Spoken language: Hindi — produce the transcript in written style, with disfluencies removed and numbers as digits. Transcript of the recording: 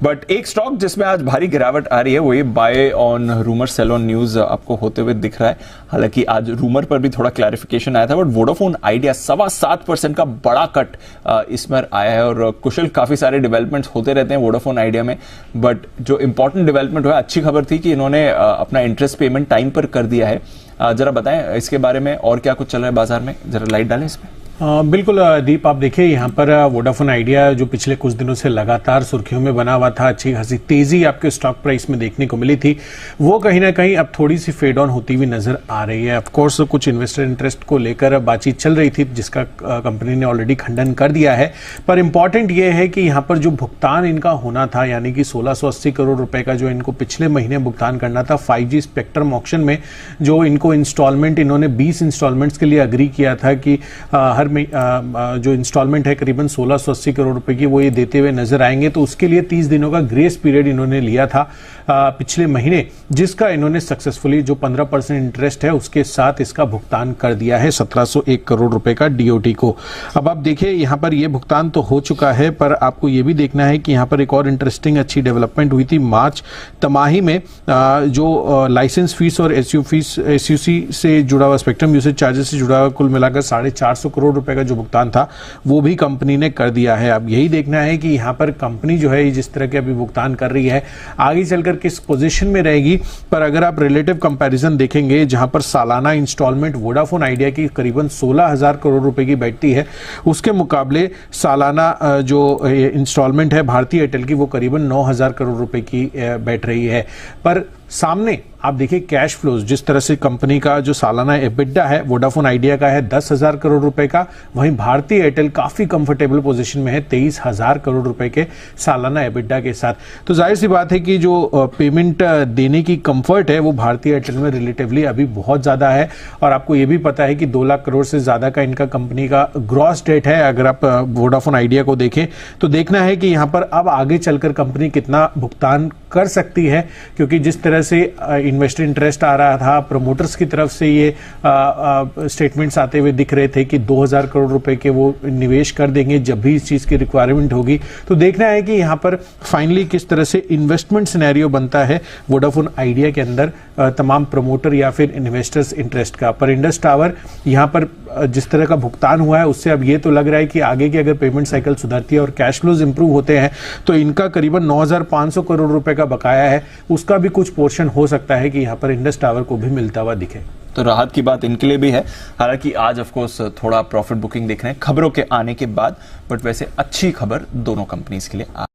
बट एक स्टॉक जिसमें आज भारी गिरावट आ रही है वो ये buy on rumour sell on news आपको होते हुए दिख रहा है। हालांकि आज रूमर पर भी थोड़ा क्लैरिफिकेशन आया था, बट वोडाफोन आइडिया 7.25% का बड़ा कट इसमें आया है। और कुशल काफी सारे डेवलपमेंट्स होते रहते हैं वोडाफोन आइडिया में, बट जो इंपॉर्टेंट डेवलपमेंट हुआ, अच्छी खबर थी कि इन्होंने अपना इंटरेस्ट पेमेंट टाइम पर कर दिया है। जरा बताएं इसके बारे में और क्या कुछ चल रहा है बाजार में, जरा लाइट डालें इसमें। बिल्कुल दीप, आप देखिए यहाँ पर वोडाफोन आइडिया जो पिछले कुछ दिनों से लगातार सुर्खियों में बना हुआ था, अच्छी खासी तेजी आपके स्टॉक प्राइस में देखने को मिली थी, वो कहीं ना कहीं अब थोड़ी सी फेड ऑन होती हुई नजर आ रही है। ऑफ कोर्स कुछ इन्वेस्टर इंटरेस्ट को लेकर बातचीत चल रही थी जिसका कंपनी ने ऑलरेडी खंडन कर दिया है, पर इंपॉर्टेंट ये है कि यहाँ पर जो भुगतान इनका होना था, यानी कि 1680 करोड़ रुपए का जो इनको पिछले महीने भुगतान करना था 5G स्पेक्ट्रम ऑक्शन में, जो इनको इंस्टॉलमेंट इन्होंने 20 इंस्टॉलमेंट्स के लिए अग्री किया था कि हर जो इंस्टॉलमेंट है करीबन 1680 करोड़ रुपए की, वो ये देते हुए नजर आएंगे। तो उसके लिए 30 दिनों का ग्रेस पीरियड इन्होंने लिया था पिछले महीने, जिसका इन्होंने सक्सेसफुली जो 15% इंटरेस्ट है उसके साथ इसका भुगतान कर दिया है 1701 करोड़ रुपए का डीओटी को। अब आप देखिए यहाँ पर ये भुगतान तो हो चुका है, पर आपको ये भी देखना है कि यहाँ पर एक और इंटरेस्टिंग अच्छी डेवलपमेंट हुई थी मार्च तिमाही में। जो लाइसेंस फीस और एसयूसी से जुड़ा हुआ, स्पेक्ट्रम यूसेज चार्जेस से जुड़ा हुआ कुल मिलाकर 450 करोड़ रुपए का जो भुगतान था वो भी कंपनी ने कर दिया है। अब यही देखना है कि यहाँ पर कंपनी जो है जिस तरह के अभी भुगतान कर रही है आगे चलकर किस पोजीशन में रहेगी। पर अगर आप रिलेटिव कंपैरिजन देखेंगे, जहां पर सालाना इंस्टॉलमेंट वोडाफोन आइडिया की करीबन 16,000 करोड़ रुपए की बैठती है, उसके मुकाबले सालाना जो इंस्टॉलमेंट है भारतीय एयरटेल की वो करीबन 9,000 करोड़ रुपए की बैठ रही है। पर सामने आप देखिए कैश फ्लोज, जिस तरह से कंपनी का जो सालाना एबिडा है वोडाफोन आइडिया का है 10,000 करोड़ रुपए का, वहीं भारतीय एयरटेल काफी कंफर्टेबल पोजीशन में है 23,000 करोड़ रुपए के सालाना एबिडा के साथ। तो जाहिर सी बात है कि जो पेमेंट देने की कंफर्ट है वो भारतीय एयरटेल में रिलेटिवली अभी बहुत ज्यादा है। और आपको ये भी पता है कि 2 लाख करोड़ से ज्यादा का इनका कंपनी का ग्रॉस डेट है। अगर आप वोडाफोन आइडिया को देखें तो देखना है कि यहाँ पर अब आगे चलकर कंपनी कितना भुगतान कर सकती है, क्योंकि जिस तरह से इन्वेस्टर इंटरेस्ट आ रहा था, प्रमोटर्स की तरफ से ये स्टेटमेंट्स आते हुए दिख रहे थे कि 2,000 करोड़ रुपए के वो निवेश कर देंगे जब भी इस चीज की रिक्वायरमेंट होगी। तो देखना है कि यहाँ पर फाइनली किस तरह से इन्वेस्टमेंट सिनेरियो बनता है वोडाफोन आइडिया के अंदर तमाम प्रमोटर या फिर इन्वेस्टर्स इंटरेस्ट का। पर इंडस टावर यहाँ पर जिस तरह का भुगतान हुआ है उससे अब ये तो लग रहा है कि आगे की अगर पेमेंट साइकिल सुधरती है और कैश फ्लोज इंप्रूव होते हैं तो इनका करीबन 9,500 करोड़ रुपए का बकाया है, उसका भी कुछ पोर्शन हो सकता है कि यहाँ पर इंडस टावर को भी मिलता हुआ दिखे। तो राहत की बात इनके लिए भी है। हालांकि आज ऑफ कोर्स थोड़ा प्रॉफिट बुकिंग देख रहे हैं खबरों के आने के बाद, बट वैसे अच्छी खबर दोनों कंपनीज के लिए